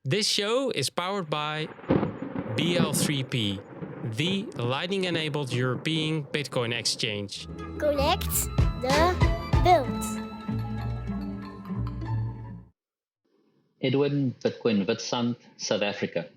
This show is powered by BL3P, the Lightning-enabled European Bitcoin exchange. Connect the world. Edwin, Bitcoin Witsand, South Africa.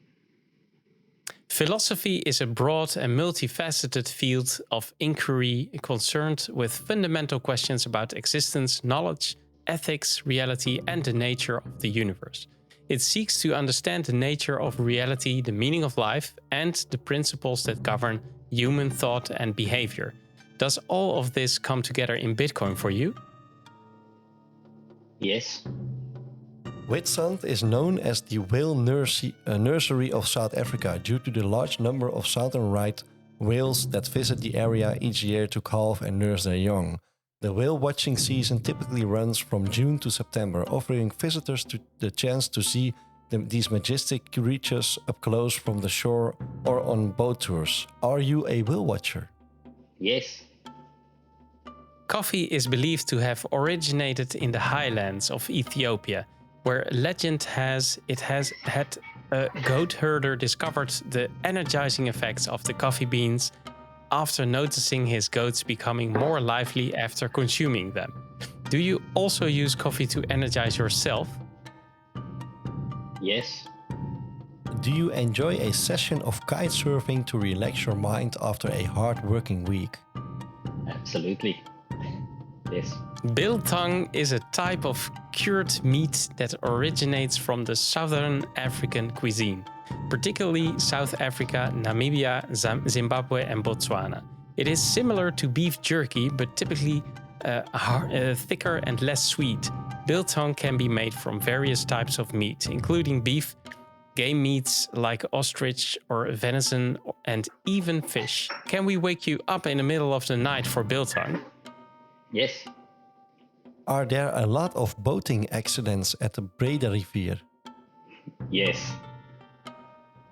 Philosophy is a broad and multifaceted field of inquiry concerned with fundamental questions about existence, knowledge, ethics, reality, and the nature of the universe. It seeks to understand the nature of reality, the meaning of life, and the principles that govern human thought and behavior. Does all of this come together in Bitcoin for you? Yes. Witsand is known as the whale nursery of South Africa due to the large number of southern right whales that visit the area each year to calve and nurse their young. The whale watching season typically runs from June to September, offering visitors the chance to see these majestic creatures up close from the shore or on boat tours. Are you a whale watcher? Yes. Coffee is believed to have originated in the highlands of Ethiopia, where legend has had a goat herder discovered the energizing effects of the coffee beans after noticing his goats becoming more lively after consuming them. Do you also use coffee to energize yourself? Yes. Do you enjoy a session of kite surfing to relax your mind after a hard working week? Absolutely. Yes. Biltong is a type of cured meat that originates from the southern African cuisine, particularly South Africa, Namibia, Zimbabwe, and Botswana. It is similar to beef jerky, but typically thicker and less sweet. Biltong can be made from various types of meat, including beef, game meats like ostrich or venison, and even fish. Can we wake you up in the middle of the night for biltong? Yes. Are there a lot of boating accidents at the Breda Rivier? Yes.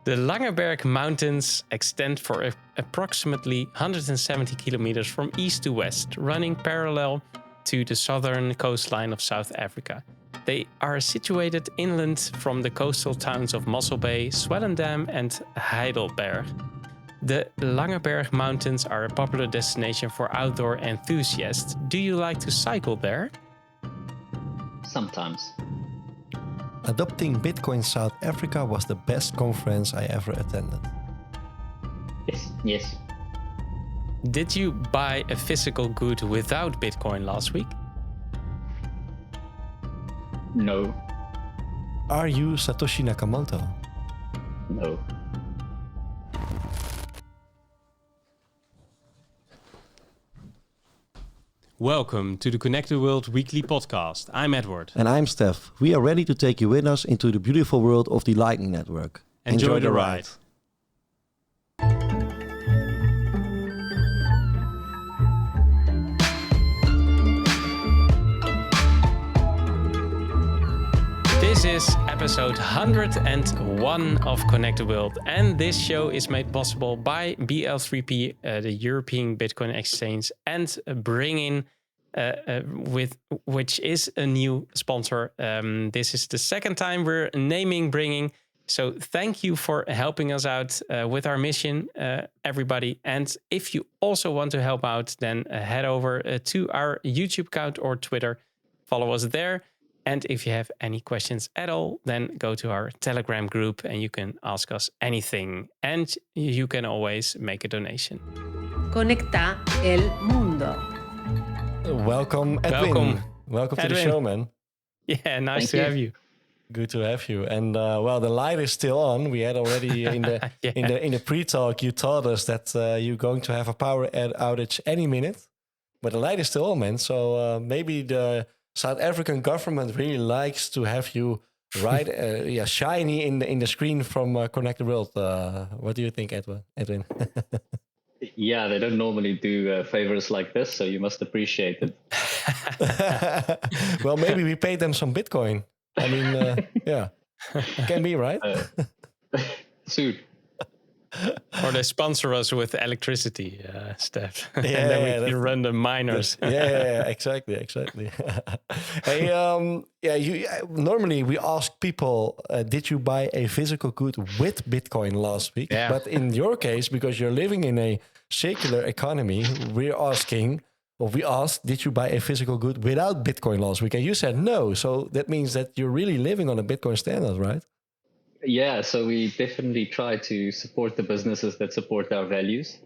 The Langeberg Mountains extend for approximately 170 kilometers from east to west, running parallel to the southern coastline of South Africa. They are situated inland from the coastal towns of Mossel Bay, Swellendam, and Heidelberg. The Langeberg Mountains are a popular destination for outdoor enthusiasts. Do you like to cycle there? Sometimes. Adopting Bitcoin South Africa was the best conference I ever attended. Yes. Yes. Did you buy a physical good without Bitcoin last week? No. Are you Satoshi Nakamoto? No. Welcome to the Connect the World weekly podcast. I'm Edward. And I'm Steph. We are ready to take you with us into the beautiful world of the Lightning Network. Enjoy the ride. This is episode 101 of Connect the World, and this show is made possible by BL3P, the European Bitcoin exchange, and BRINGIN, which is a new sponsor. This is the second time we're naming BRINGIN, so thank you for helping us out with our mission, everybody. And if you also want to help out, then head over to our YouTube account or Twitter, follow us there. And if you have any questions at all, then go to our Telegram group and you can ask us anything. And you can always make a donation. Conecta el mundo. Welcome, Edwin. Welcome to the show, man. Yeah, nice Thank to you. have you. Good to have you. And well, the light is still on. We had already in the in the pre-talk, you told us that you're going to have a power outage any minute, but the light is still on, man. So maybe the South African government really likes to have you shiny in the screen from Connect the World. What do you think, Edwin? Yeah, they don't normally do favors like this, so you must appreciate it. Well, maybe we paid them some Bitcoin. I mean, yeah, can be, right? Soon. Or they sponsor us with electricity, Steph. And Yeah, then we yeah, can run the miners. yeah, exactly. Hey, normally we ask people, did you buy a physical good with Bitcoin last week? Yeah. But in your case, because you're living in a circular economy, we asked, did you buy a physical good without Bitcoin last week? And you said no. So that means that you're really living on a Bitcoin standard, right? Yeah, so we definitely try to support the businesses that support our values.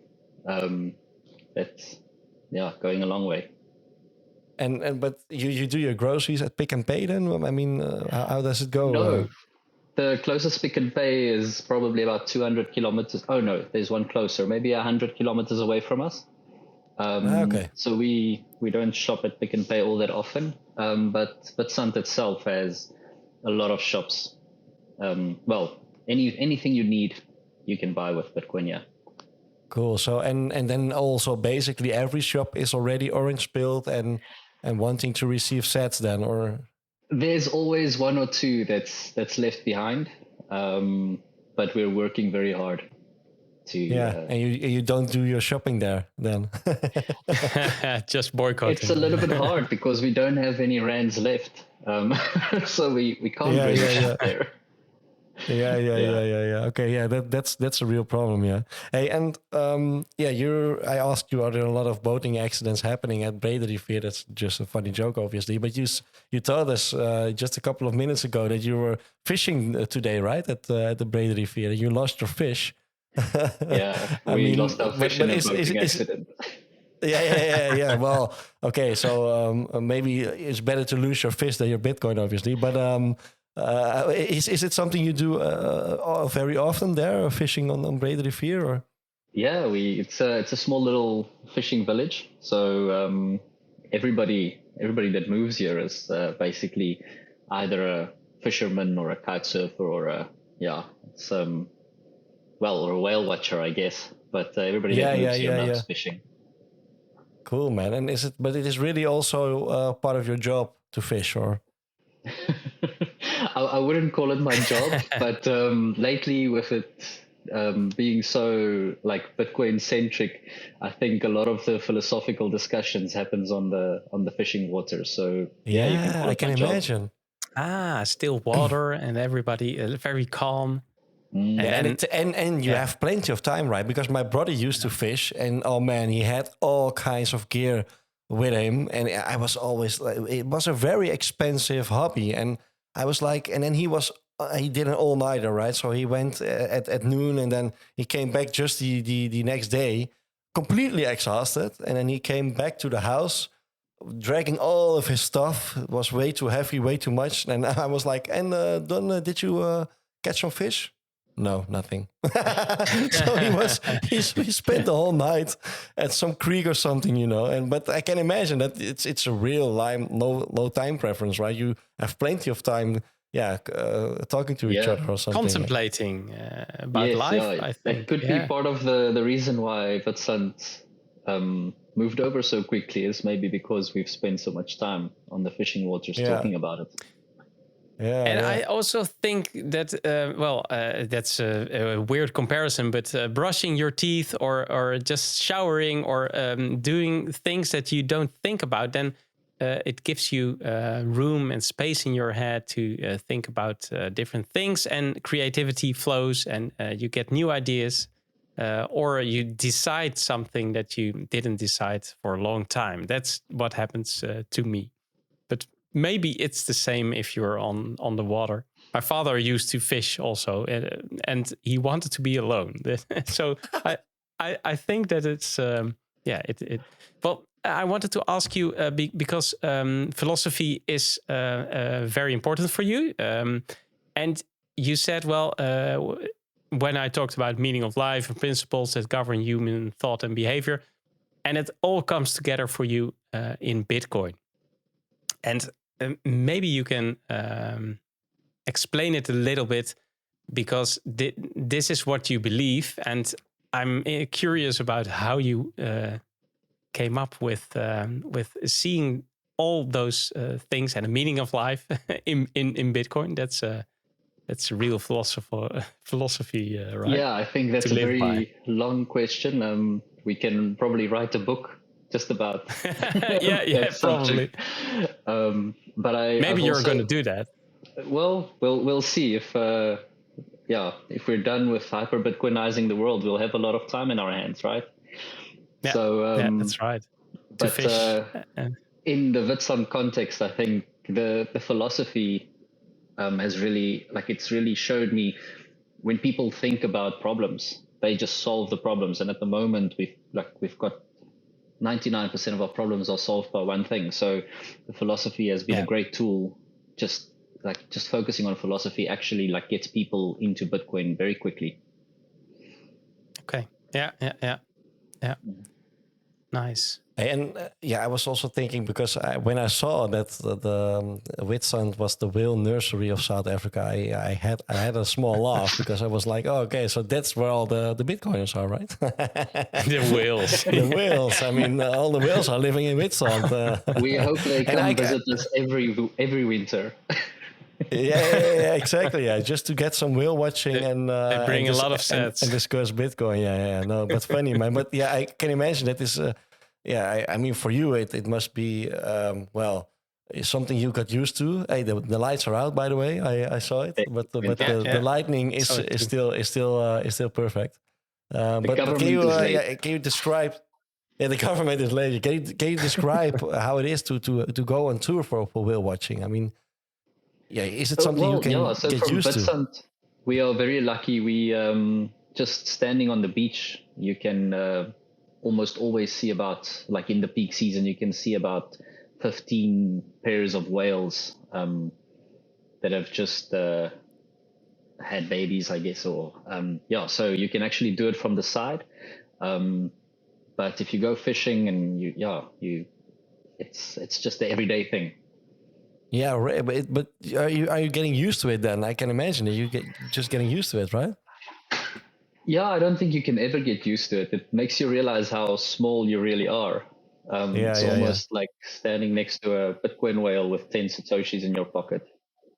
That's going a long way. But you do your groceries at Pick and Pay then? I mean, how does it go? No, the closest Pick and Pay is probably about 200 kilometers. Oh no, there's one closer, maybe 100 kilometers away from us. Okay. So we don't shop at Pick and Pay all that often. But Sant itself has a lot of shops. Anything you need, you can buy with Bitcoin. Yeah. Cool. So and then also basically every shop is already orange pilled and wanting to receive sats then, or There's always one or two that's left behind, but we're working very hard to. and you don't do your shopping there then. Just boycotting. It's a little bit hard because we don't have any rands left, so we can't really shop there. Yeah. Okay, that's a real problem. Yeah. Hey, and I asked you, are there a lot of boating accidents happening at Brederrivier? That's just a funny joke, obviously. But you told us just a couple of minutes ago that you were fishing today, right, at the Brederrivier. You lost your fish. Yeah, we lost our fish in a boating accident. Yeah. Well, okay, so maybe it's better to lose your fish than your Bitcoin, obviously. But is it something you do very often there, fishing on Brederrivier? Or? Yeah, it's a small little fishing village. So everybody that moves here is basically either a fisherman or a kite surfer or a whale watcher, I guess. But everybody that moves here loves fishing. Cool, man. And it is really also part of your job to fish, or? I wouldn't call it my job, but lately with it being so like Bitcoin centric, I think a lot of the philosophical discussions happens on the fishing waters. So yeah, I can imagine. Still water and everybody very calm. And you have plenty of time, right? Because my brother used to fish, and oh man, he had all kinds of gear with him, and I was always like, it was a very expensive hobby, and I was like, and then he did an all-nighter, right? So he went at noon, and then he came back just the next day, completely exhausted, and then he came back to the house, dragging all of his stuff. It was way too heavy, way too much, and I was like, and Don, did you catch some fish? No, nothing. So he spent the whole night at some creek or something, but I can imagine that it's a real low time preference, right? You have plenty of time, talking to each other or something. Contemplating about life, I think. That could be part of the reason why Witsand moved over so quickly, is maybe because we've spent so much time on the fishing waters talking about it. I also think that, that's a weird comparison, but brushing your teeth or just showering or doing things that you don't think about, then it gives you room and space in your head to think about different things, and creativity flows, and you get new ideas, or you decide something that you didn't decide for a long time. That's what happens to me. But maybe it's the same if you're on the water. My father used to fish also, and he wanted to be alone. So I think that it's Well, I wanted to ask you because philosophy is very important for you, and you said, when I talked about meaning of life and principles that govern human thought and behavior, and it all comes together for you in Bitcoin. And maybe you can explain it a little bit, because this is what you believe, and I'm curious about how you came up with seeing all those things and the meaning of life in Bitcoin. That's a real philosophy, right? Yeah, I think that's To a live by. very long question. We can probably write a book just about yeah, that probably. subject. But Maybe I've you're also, going to do that. well, we'll see if if we're done with hyper Bitcoinizing the world, we'll have a lot of time in our hands, right? Yeah, So, that's right. To but fish. in the Witsand context, I think the philosophy has really, like, it's really showed me when people think about problems, they just solve the problems. And at the moment, we've got 99% of our problems are solved by one thing. So the philosophy has been a great tool. Just focusing on philosophy actually like gets people into Bitcoin very quickly. Okay. Yeah. Nice. And I was also thinking because when I saw that the Witsand was the whale nursery of South Africa, I had a small laugh because I was like, oh, okay, so that's where all the Bitcoiners are, right? The whales. The whales. I mean, all the whales are living in Witsand. We hope they come visit us every winter. Yeah, exactly. Yeah, just to get some whale watching and they bring and a lot of sets and discuss Bitcoin. No, but funny, man. But yeah, I can imagine that is. I mean, for you, it must be it's something you got used to. Hey, the lights are out, by the way. I saw it, but the lightning is still perfect. But can you describe? Yeah, the government is lazy. Can you describe how it is to go on tour for whale watching? I mean. Yeah, is it something you can so get from used Witsand, to? we are very lucky. We just standing on the beach, you can almost always see about, like in the peak season, you can see about 15 pairs of whales that have just had babies, I guess, or so you can actually do it from the side. But if you go fishing and it's just the everyday thing. Yeah, but are you getting used to it then? I can imagine that you just getting used to it, right? Yeah, I don't think you can ever get used to it. It makes you realize how small you really are. It's almost like standing next to a Bitcoin whale with 10 Satoshis in your pocket,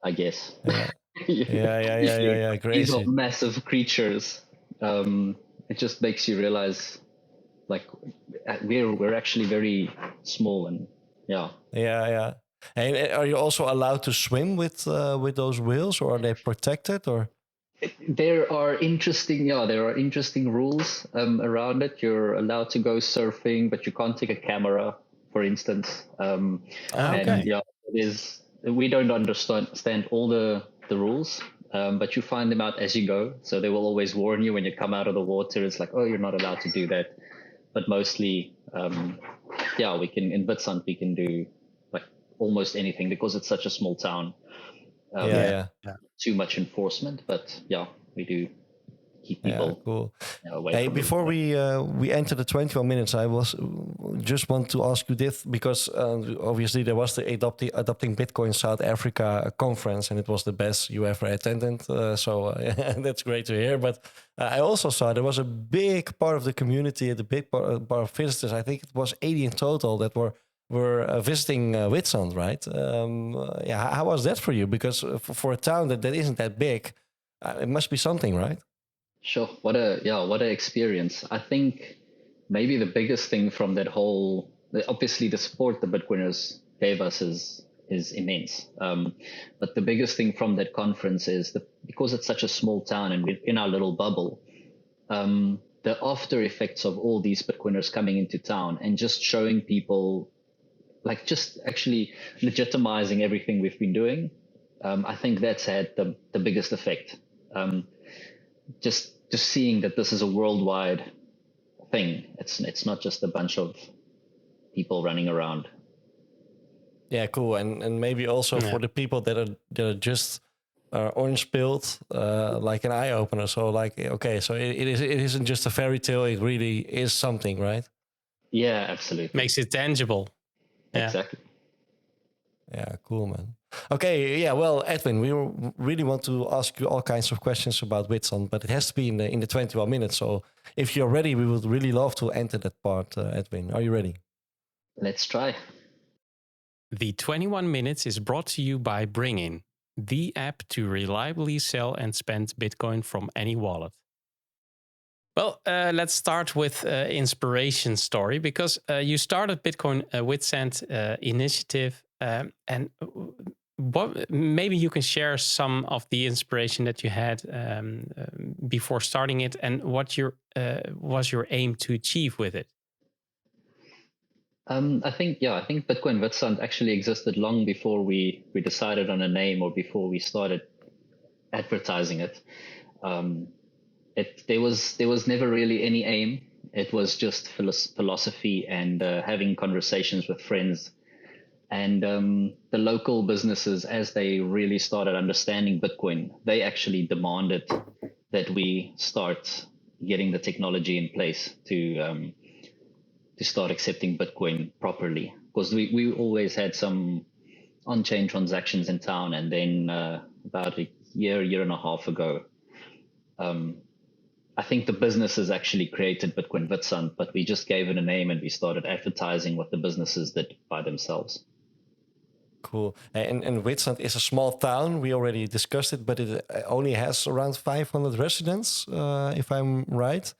I guess. Yeah. Yeah. Crazy. These are massive creatures. It just makes you realize, like, we're actually very small, and yeah. And are you also allowed to swim with those whales, or are they protected? Or there are interesting rules around it. You're allowed to go surfing, but you can't take a camera, for instance. And we don't understand all the rules, but you find them out as you go. So they will always warn you when you come out of the water. It's like, oh, you're not allowed to do that. But mostly, we can in Witsand we can do like almost anything because it's such a small town. Too much enforcement, but we do keep people cool. Away hey, from before we enter the 21 minutes, I just want to ask you this because obviously there was the adopting Bitcoin South Africa conference, and it was the best you ever attended. So that's great to hear. But I also saw there was a big part of the community, the big part of visitors. I think it was 80 in total that were visiting Witsand, right? How was that for you? Because for a town that isn't that big, it must be something, right? Sure. What a experience. I think maybe the biggest thing from that whole, obviously the support the Bitcoiners gave us is immense. But the biggest thing from that conference is because it's such a small town and we're in our little bubble, the after effects of all these Bitcoiners coming into town and just showing people, like just actually legitimizing everything we've been doing. I think that's had the biggest effect. Just seeing that this is a worldwide thing. It's not just a bunch of people running around. Yeah, cool. And maybe also for the people that are just orange pilled, like an eye opener. So like, okay, so it isn't just a fairy tale. It really is something, right? Yeah, absolutely. Makes it tangible. Exactly. Yeah, cool, man. Okay, yeah, well, Edwin, we really want to ask you all kinds of questions about Witsand, but it has to be in the 21 minutes. So if you're ready, we would really love to enter that part, Edwin. Are you ready? Let's try. The 21 minutes is brought to you by BRINGIN. the app to reliably sell and spend Bitcoin from any wallet. Well, let's start with inspiration story, because you started Bitcoin Witsand initiative, and what maybe you can share some of the inspiration that you had before starting it, and what was your aim to achieve with it. I think Bitcoin Witsand actually existed long before we decided on a name or before we started advertising it. There was never really any aim. It was just philosophy and having conversations with friends. And the local businesses, as they really started understanding Bitcoin, they actually demanded that we start getting the technology in place to start accepting Bitcoin properly. Because we always had some on-chain transactions in town, and then about a year and a half ago, I think the businesses actually created Bitcoin Witsand, but we just gave it a name and we started advertising what the businesses did by themselves. Cool. And Witsand is a small town. We already discussed it, but it only has around 500 residents, if I'm right.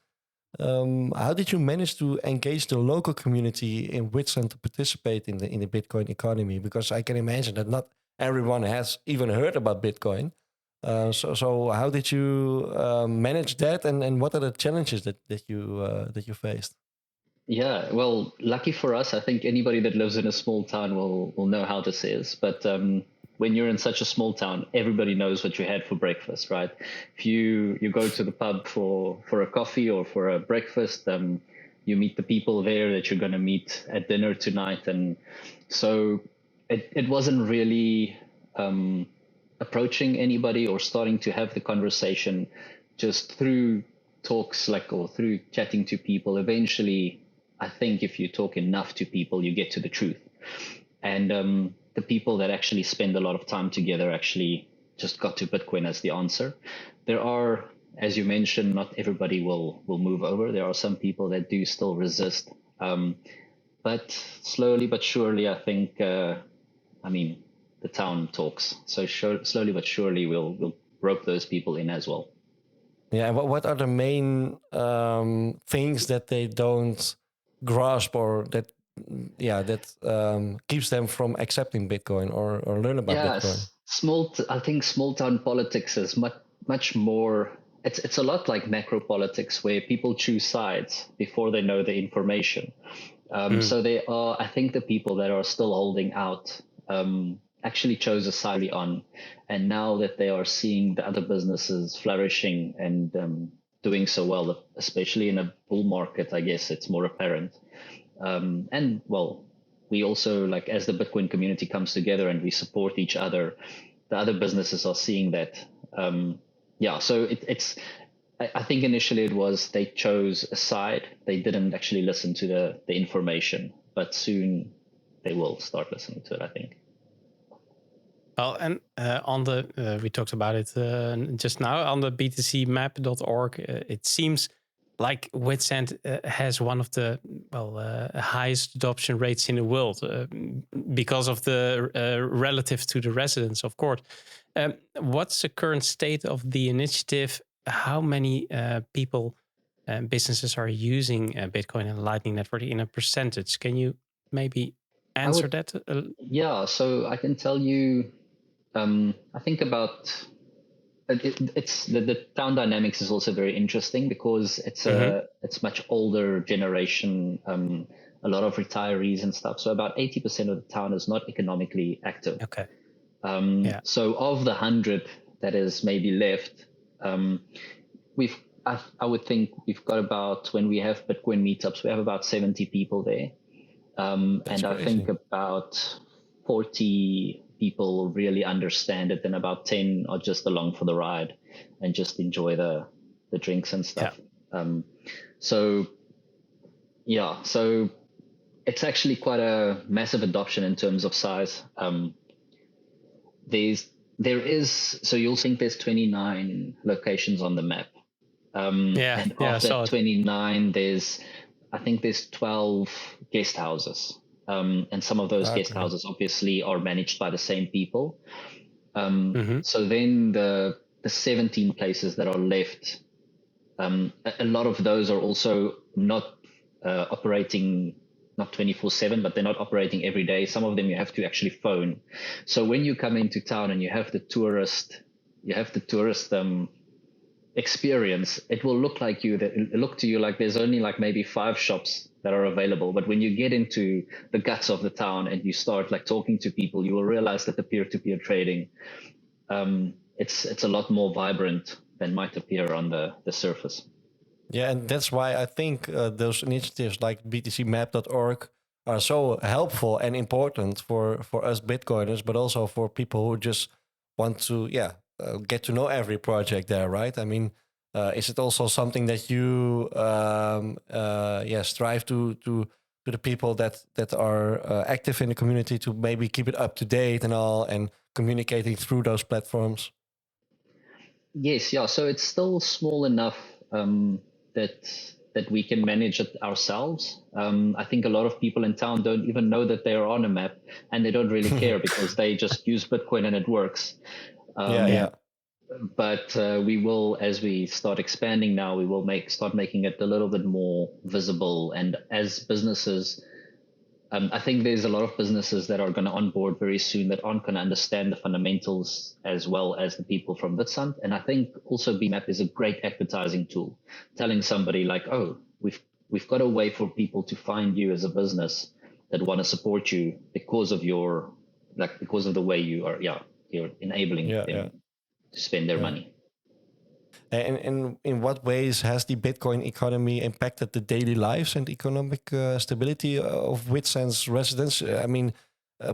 How did you manage to engage the local community in Witsand to participate in the Bitcoin economy? Because I can imagine that not everyone has even heard about Bitcoin. So how did you manage that, and what are the challenges that you faced? Yeah, well, lucky for us, I think anybody that lives in a small town will know how this is. But when you're in such a small town, everybody knows what you had for breakfast, right? If you go to the pub for a coffee or for a breakfast, you meet the people there that you're going to meet at dinner tonight. And so it wasn't really approaching anybody or starting to have the conversation just through talks, or through chatting to people. Eventually, I think if you talk enough to people, you get to the truth. And the people that actually spend a lot of time together actually just got to Bitcoin as the answer. There are, as you mentioned, not everybody will move over. There are some people that do still resist. But slowly but surely, I think, the town talks. So slowly but surely, we'll rope those people in as well. Yeah, and what are the main things that they don't grasp, or that keeps them from accepting Bitcoin or learn about Bitcoin? I think small town politics is much more. It's a lot like macro politics, where people choose sides before they know the information. So they are, I think, the people that are still holding out actually chose a side on, and now that they are seeing the other businesses flourishing and doing so well, especially in a bull market, I guess it's more apparent. And well, we also, as the Bitcoin community comes together and we support each other, the other businesses are seeing that. So I think initially it was they chose a side. They didn't actually listen to the information, but soon they will start listening to it, I think. Well, and on the we talked about it just now on the btcmap.org. It seems like Witsand has one of the highest adoption rates in the world because of the relative to the residents, of course. What's the current state of the initiative? How many people and businesses are using Bitcoin and Lightning Network in a percentage? Can you maybe answer that? Yeah, so I can tell you. I think about it's the town dynamics is also very interesting because it's much older generation, a lot of retirees and stuff. So about 80% of the town is not economically active. Okay. So of the 100 that is maybe left, I would think we've got about, when we have Bitcoin meetups, we have about 70 people there. And crazy. I think about 40 people really understand it, and about 10 are just along for the ride and just enjoy the drinks and stuff. So it's actually quite a massive adoption in terms of size. So you'll think there's 29 locations on the map. And of that 29, I think there's 12 guest houses. And some of those guest houses obviously are managed by the same people. So then the 17 places that are left, a lot of those are also not operating, not 24/7, but they're not operating every day. Some of them you have to actually phone. So when you come into town and you have the tourist experience, it will look to you like there's only like maybe 5 shops that are available. But when you get into the guts of the town and you start like talking to people, you will realize that the peer-to-peer trading, it's a lot more vibrant than might appear on the surface. Yeah, and that's why I think those initiatives like btcmap.org are so helpful and important for us Bitcoiners, but also for people who just want to, get to know every project there, right? I mean, is it also something that you, strive to the people that are active in the community to maybe keep it up to date and all, and communicating through those platforms? Yes, yeah. So it's still small enough that we can manage it ourselves. I think a lot of people in town don't even know that they are on a map, and they don't really care because they just use Bitcoin and it works. But we will, as we start expanding now, we will start making it a little bit more visible. And as businesses, I think there's a lot of businesses that are going to onboard very soon that aren't going to understand the fundamentals as well as the people from Witsand. And I think also BMap is a great advertising tool, telling somebody like, oh, we've got a way for people to find you as a business that want to support you because of because of the way you're enabling them to spend their money. And in what ways has the Bitcoin economy impacted the daily lives and economic stability of Witsand's residents? I mean,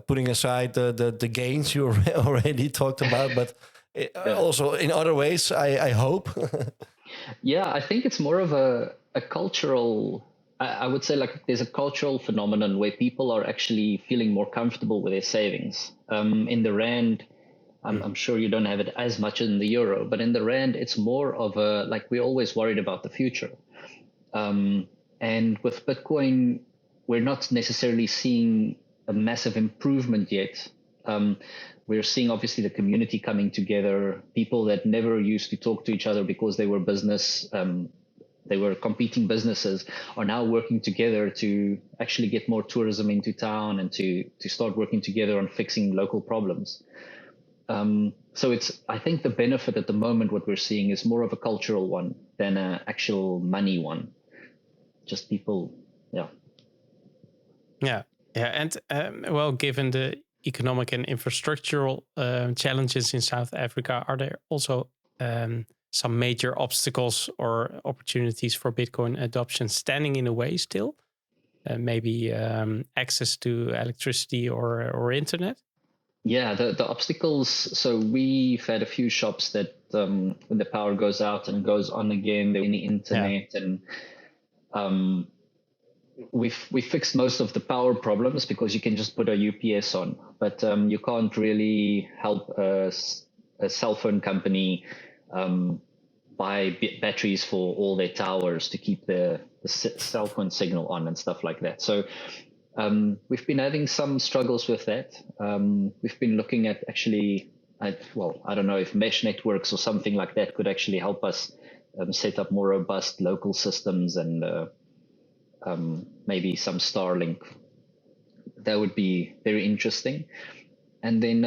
putting aside the gains you already talked about, but also in other ways, I hope. Yeah, I think it's more of a cultural, I would say like there's a cultural phenomenon where people are actually feeling more comfortable with their savings. In the Rand, I'm sure you don't have it as much in the euro, but in the Rand, it's more of like we're always worried about the future. And with Bitcoin, we're not necessarily seeing a massive improvement yet. We're seeing obviously the community coming together, people that never used to talk to each other because they were competing businesses are now working together to actually get more tourism into town and to start working together on fixing local problems. So I think the benefit at the moment, what we're seeing is more of a cultural one than an actual money one. Just people, yeah. And given the economic and infrastructural challenges in South Africa, are there also some major obstacles or opportunities for Bitcoin adoption standing in the way still? Maybe access to electricity or internet? Yeah, the obstacles. So we've had a few shops that when the power goes out and goes on again, there's any internet, and we fixed most of the power problems because you can just put a UPS on, but you can't really help a cell phone company buy batteries for all their towers to keep the cell phone signal on and stuff like that. So we've been having some struggles with that. We've been looking at actually, I don't know if mesh networks or something like that could actually help us set up more robust local systems, and maybe some Starlink. That would be very interesting. And then,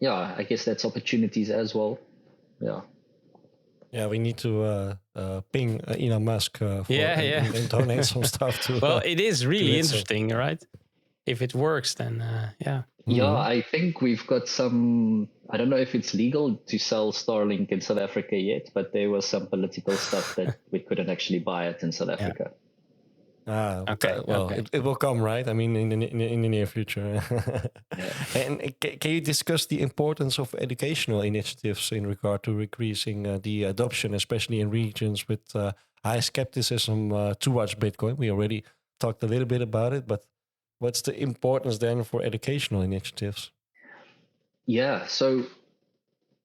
I guess that's opportunities as well. Yeah, we need to ping Elon Musk and donate some stuff to. Well, it is really interesting, right? If it works, then Yeah, I think we've got some. I don't know if it's legal to sell Starlink in South Africa yet, but there was some political stuff that we couldn't actually buy it in South Africa. Okay. It will come, right? I mean, in the near future. And can you discuss the importance of educational initiatives in regard to increasing the adoption, especially in regions with high skepticism towards Bitcoin? We already talked a little bit about it, but what's the importance then for educational initiatives? Yeah, so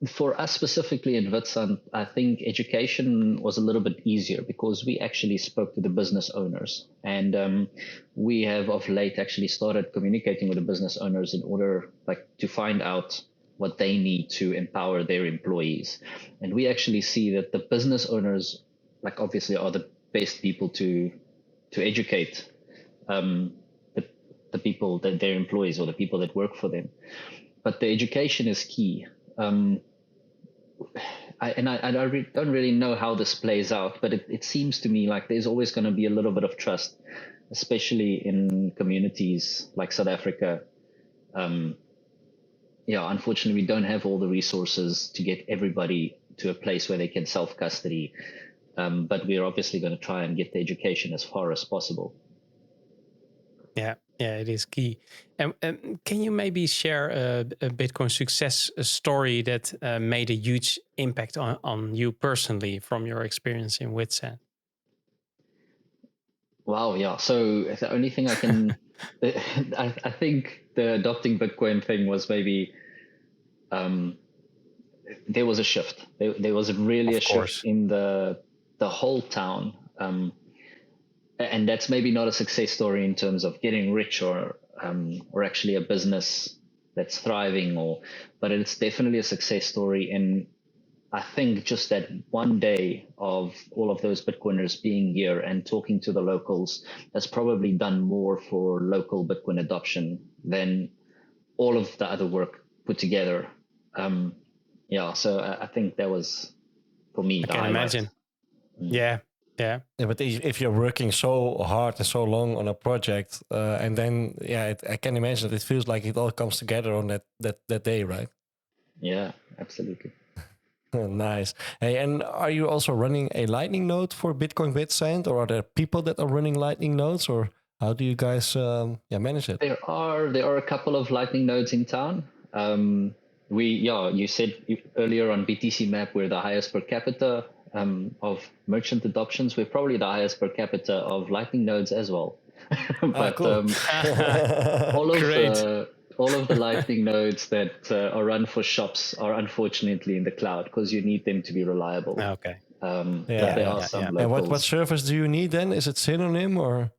for us specifically in Witsand, I think education was a little bit easier because we actually spoke to the business owners, and we have of late actually started communicating with the business owners in order to find out what they need to empower their employees. And we actually see that the business owners, like obviously, are the best people to educate the people, that their employees or the people that work for them. But the education is key. I don't really know how this plays out, but it seems to me like there's always going to be a little bit of trust, especially in communities like South Africa. Unfortunately, we don't have all the resources to get everybody to a place where they can self-custody. But we're obviously going to try and get the education as far as possible. Yeah, it is key. And can you maybe share a Bitcoin success story that made a huge impact on you personally from your experience in Witsand? Wow, yeah. So the only thing I can, I think the adopting Bitcoin thing was maybe, there was a shift. There was really a shift in the whole town. And that's maybe not a success story in terms of getting rich or actually a business that's thriving, but it's definitely a success story. And I think just that one day of all of those Bitcoiners being here and talking to the locals has probably done more for local Bitcoin adoption than all of the other work put together. So I think that was, for me, I can imagine. Yeah. But if you're working so hard and so long on a project, and then I can imagine that it feels like it all comes together on that day, right? Yeah, absolutely. Nice. Hey, and are you also running a Lightning node for Bitcoin Witsand, or are there people that are running Lightning nodes, or how do you guys manage it? There are a couple of Lightning nodes in town. You said earlier on BTC Map we're the highest per capita of merchant adoptions. We're probably the highest per capita of Lightning nodes as well. But cool. all of the Lightning nodes that are run for shops are unfortunately in the cloud because you need them to be reliable. Okay. There are some locals. And what service do you need then? Is it Synonym or?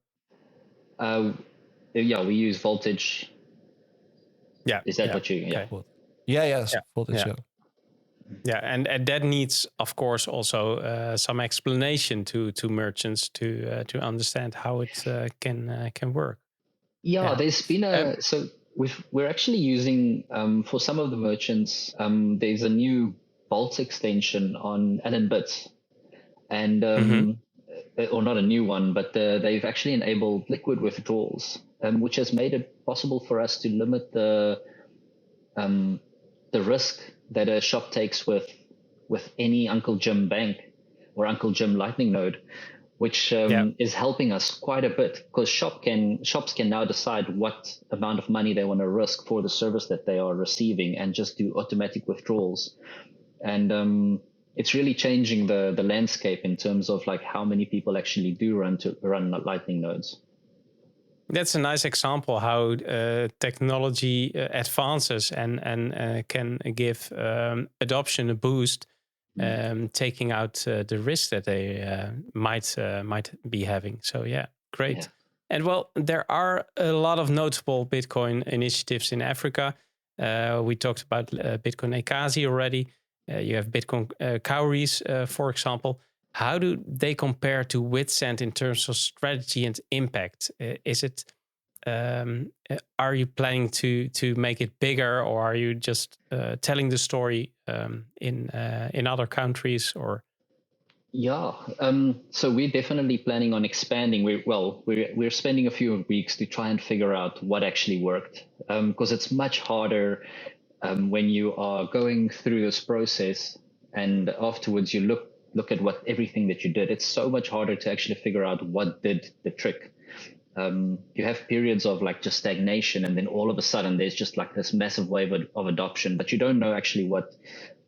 We use Voltage. Yeah. Is that what you? Okay. Yes. Voltage. Yeah, and that needs, of course, also some explanation to merchants to understand how it can work. Yeah, there's been we're actually using for some of the merchants. There's a new Vault extension on Allen Bits, and or not a new one, but they've actually enabled liquid withdrawals, which has made it possible for us to limit the risk that a shop takes with any Uncle Jim bank or Uncle Jim Lightning node, which is helping us quite a bit because shops can now decide what amount of money they want to risk for the service that they are receiving and just do automatic withdrawals. And it's really changing the landscape in terms of like how many people actually do run Lightning nodes. That's a nice example how technology advances and can give adoption a boost, taking out the risk that they might be having. So great. Yeah. And well, there are a lot of notable Bitcoin initiatives in Africa. We talked about Bitcoin Ekazi already. You have Bitcoin Cowries, for example. How do they compare to Witsand in terms of strategy and impact? Is it? Are you planning to make it bigger, or are you just telling the story in other countries? Or so we're definitely planning on expanding. We're spending a few weeks to try and figure out what actually worked, because it's much harder when you are going through this process and afterwards you look at everything that you did. It's so much harder to actually figure out what did the trick. You have periods of like just stagnation, and then all of a sudden there's just like this massive wave of adoption, but you don't know actually what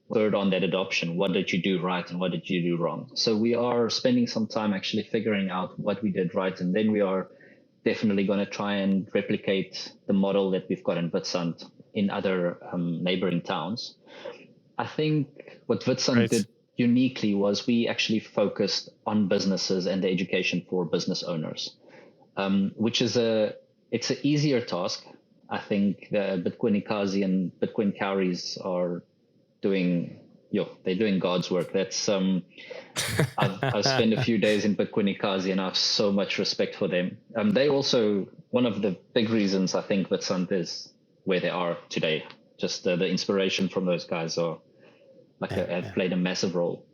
occurred on that adoption. What did you do right and what did you do wrong? So we are spending some time actually figuring out what we did right, and then we are definitely going to try and replicate the model that we've got in Witsand in other neighboring towns. I think what Witsand did uniquely was we actually focused on businesses and the education for business owners, which is it's an easier task I think the Bitcoin Ikazi and Bitcoin Cowries are doing, they're doing God's work. That's I've spent a few days in Bitcoin Ikazi, and I have so much respect for them. They also, one of the big reasons I think Witsand is where they are today. Just the inspiration from those guys are have played a massive role.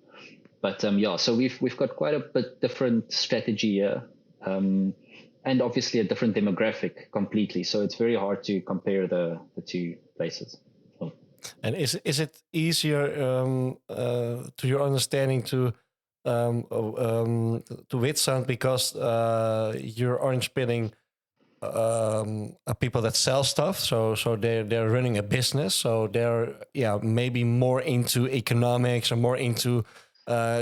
But so we've got quite a bit different strategy here, and obviously a different demographic completely. So it's very hard to compare the two places. So. And is it easier to your understanding to Witsand because you're orange pilling people that sell stuff, so they're running a business, so they're maybe more into economics or more into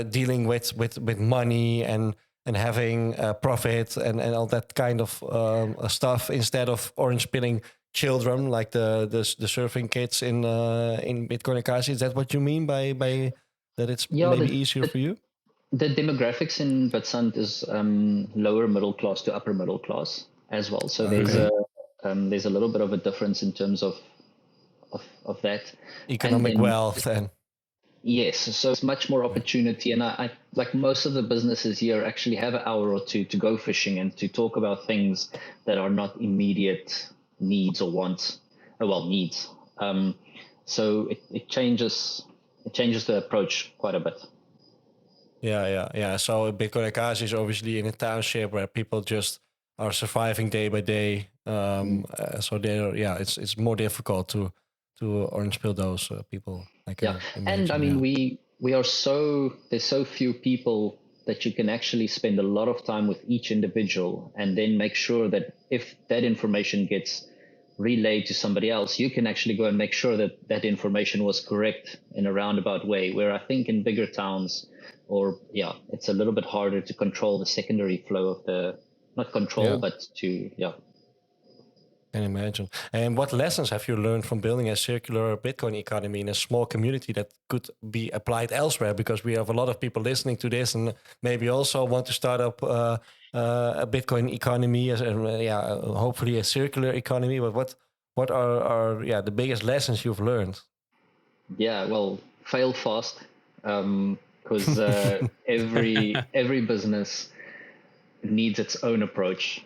dealing with money and having profit and all that kind of stuff, instead of orange pilling children like the surfing kids in Bitcoin Ikazi. Is that what you mean by that it's maybe easier for you? The demographics in Witsand is lower middle class to upper middle class as well. So there's a little bit of a difference in terms of that economic wealth and. Yes, so it's much more opportunity, and I like most of the businesses here actually have an hour or two to go fishing and to talk about things that are not immediate needs or wants. Needs. So it changes the approach quite a bit. Yeah. So Bitcoin Ikazi is obviously in a township where people just are surviving day by day. So it's more difficult to orange pill those people. And I mean we are there's so few people that you can actually spend a lot of time with each individual, and then make sure that if that information gets relayed to somebody else, you can actually go and make sure that that information was correct in a roundabout way. Where I think in bigger towns, it's a little bit harder to control the secondary flow of but to Can imagine. And what lessons have you learned from building a circular Bitcoin economy in a small community that could be applied elsewhere? Because we have a lot of people listening to this and maybe also want to start up a Bitcoin economy, hopefully a circular economy. But what are the biggest lessons you've learned? Yeah, well, fail fast, because every business needs its own approach.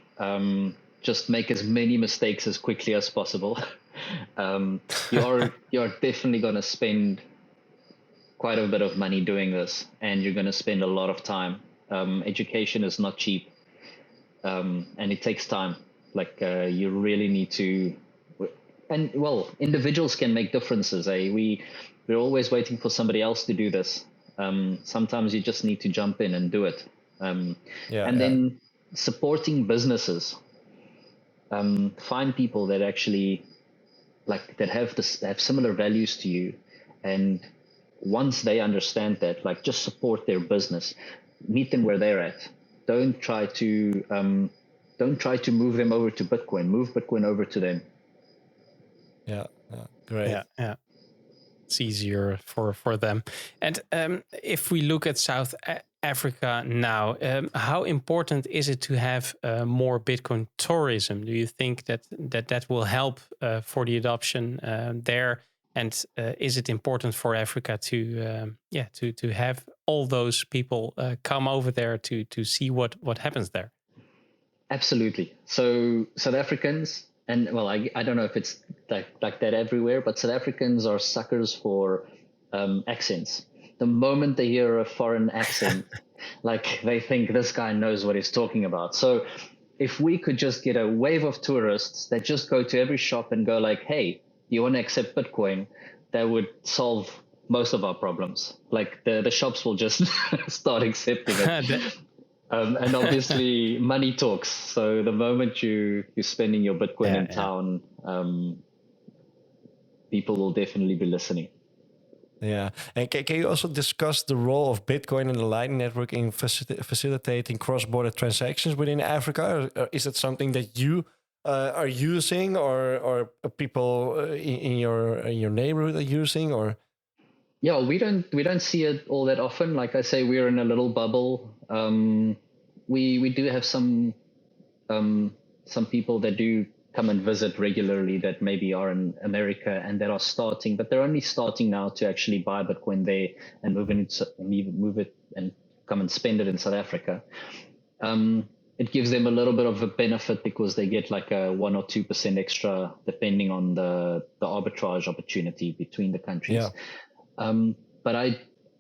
Just make as many mistakes as quickly as possible. You're definitely going to spend quite a bit of money doing this, and you're going to spend a lot of time. Education is not cheap, and it takes time. You really need to, and individuals can make differences. We're always waiting for somebody else to do this. Sometimes you just need to jump in and do it. Then supporting businesses. Find people that actually that have similar values to you, and once they understand that, just support their business, meet them where they're at. Don't try to move them over to Bitcoin. Move Bitcoin over to them. Yeah, great. Yeah. It's easier for them. And if we look at South Africa now, how important is it to have more Bitcoin tourism? Do you think that will help for the adoption there? And is it important for Africa to have all those people come over there to see what happens there? Absolutely. So South Africans, and I don't know if it's like that everywhere, but South Africans are suckers for accents. The moment they hear a foreign accent, they think this guy knows what he's talking about. So if we could just get a wave of tourists that just go to every shop and go hey, you want to accept Bitcoin, that would solve most of our problems. The shops will just start accepting it. And obviously money talks. So the moment you're spending your Bitcoin in town, people will definitely be listening. Yeah. And can you also discuss the role of Bitcoin and the Lightning Network in facilitating cross-border transactions within Africa? Or is it something that you are using, or people in your neighborhood are using, or? Yeah, we don't see it all that often. Like I say, we're in a little bubble. We do have some people that do come and visit regularly that maybe are in America and that are starting, but they're only starting now to actually buy Bitcoin there and move it and come and spend it in South Africa. It gives them a little bit of a benefit because they get like a 1 or 2% extra depending on the arbitrage opportunity between the countries. Yeah. But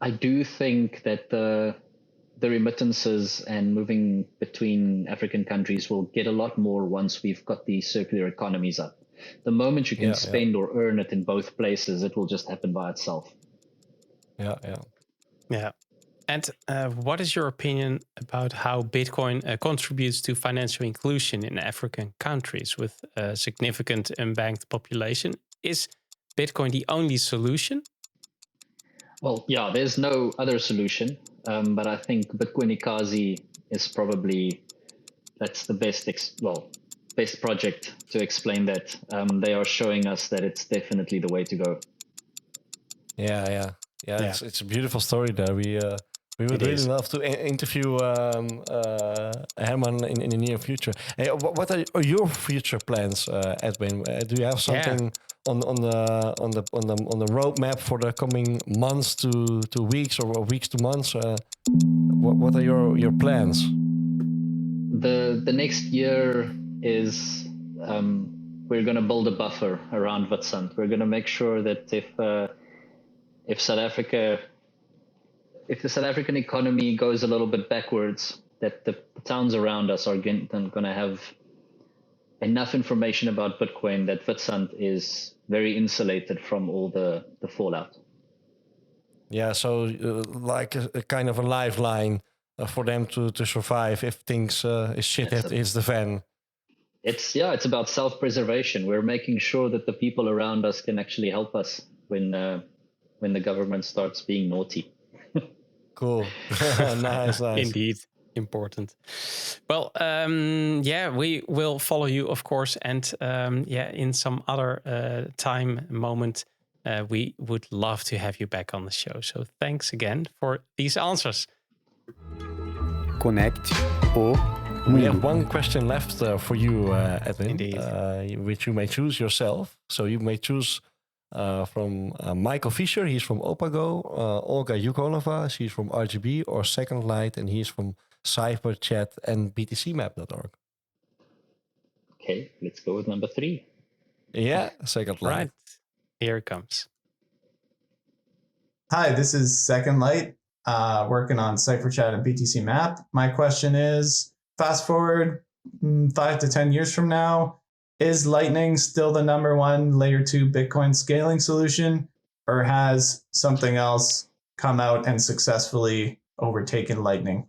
I do think that the remittances and moving between African countries will get a lot more once we've got these circular economies up. The moment you can spend or earn it in both places, it will just happen by itself. Yeah. And what is your opinion about how Bitcoin contributes to financial inclusion in African countries with a significant unbanked population? Is Bitcoin the only solution? Well, yeah, there's no other solution. But I think Bitcoin Ikazi is probably, that's the best project to explain that. They are showing us that it's definitely the way to go. Yeah. It's a beautiful story there. We would really love to interview Herman in the near future. Hey, what are your future plans, Edwin? Do you have something on the roadmap for the coming months to weeks or weeks to months? What are your plans? The next year is we're going to build a buffer around Witsand. We're going to make sure that if the South African economy goes a little bit backwards, that the towns around us are going to have enough information about Bitcoin that Witsand is very insulated from all the fallout. Yeah, so like a kind of a lifeline for them to survive if things shit hits the fan. It's about self-preservation. We're making sure that the people around us can actually help us when the government starts being naughty. Cool. Nice. Indeed. Important. Well, we will follow you, of course. And in some other moment, we would love to have you back on the show. So thanks again for these answers. Connect o We have one question left for you, Edwin. Indeed. Which you may choose yourself. So you may choose from Michael Fischer, he's from Opago, Olga Yukonova, she's from RGB, or Second Light, and he's from CypherChat and btcmap.org. Okay, let's go with number 3. Yeah, Second Light. Right, here it comes. Hi, this is Second Light, working on CypherChat and BTC Map. My question is, fast forward 5 to 10 years from now, is Lightning still the number 1 layer 2 Bitcoin scaling solution, or has something else come out and successfully overtaken Lightning?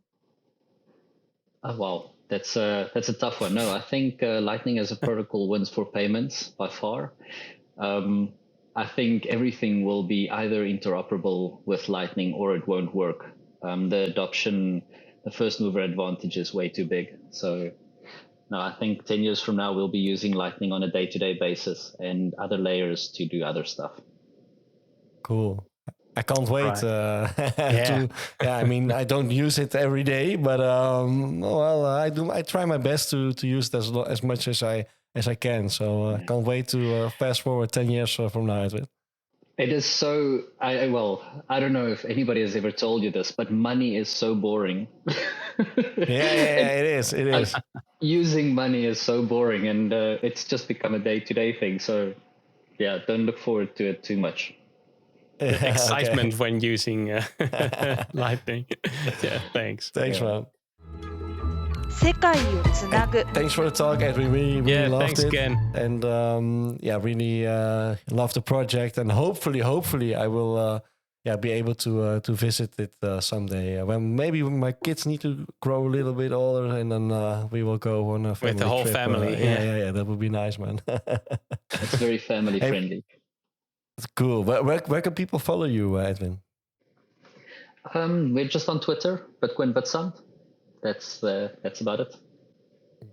Wow, that's a tough one. No, I think Lightning as a protocol wins for payments by far. I think everything will be either interoperable with Lightning or it won't work. The adoption, the first mover advantage is way too big. So no, I think 10 years from now, we'll be using Lightning on a day-to-day basis and other layers to do other stuff. Cool. I can't wait. Yeah. I mean, I don't use it every day, but I do. I try my best to use it as much as I can. So I can't wait to fast forward 10 years from now. It is so. I don't know if anybody has ever told you this, but money is so boring. Yeah, it is. It is. Using money is so boring, and it's just become a day-to-day thing. So, yeah, don't look forward to it too much. The excitement when using Lightning. Yeah, thanks. Thanks, man. 世界をつなぐ Thanks for the talk, Edwin. Really loved thanks it. again. And really love the project. And hopefully, I will be able to visit it someday. When maybe my kids need to grow a little bit older, and then we will go on a family With the whole trip. family. Yeah, that would be nice, man. It's very family friendly. Cool. Where can people follow you, Edwin? We're just on Twitter, Bitcoin Witsand. That's about it.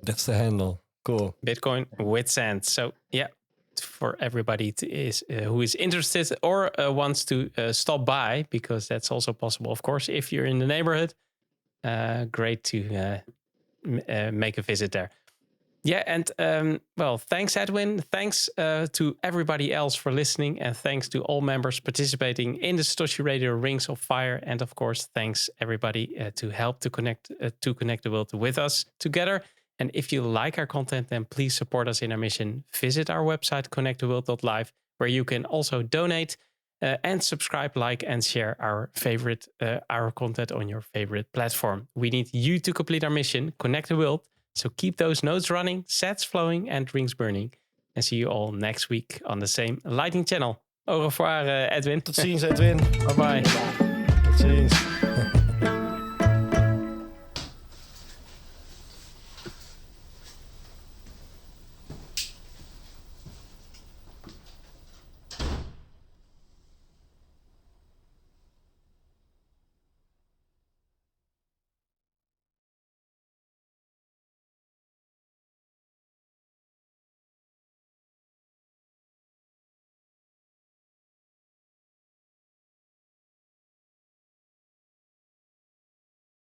That's the handle. Cool. Bitcoin Witsand. So yeah, for everybody who is interested or wants to stop by, because that's also possible, of course, if you're in the neighborhood. Great to make a visit there. Yeah, and well, thanks, Edwin. Thanks to everybody else for listening, and thanks to all members participating in the Satoshi Radio Rings of Fire. And of course, thanks everybody to help to connect the world with us together. And if you like our content, then please support us in our mission. Visit our website, connecttheworld.live, where you can also donate and subscribe, like, and share our content on your favorite platform. We need you to complete our mission, connect the world. So keep those nodes running, sats flowing, and rings burning. And see you all next week on the same Lightning channel. Au revoir, Edwin. Tot ziens, Edwin. Bye-bye. Tot ziens.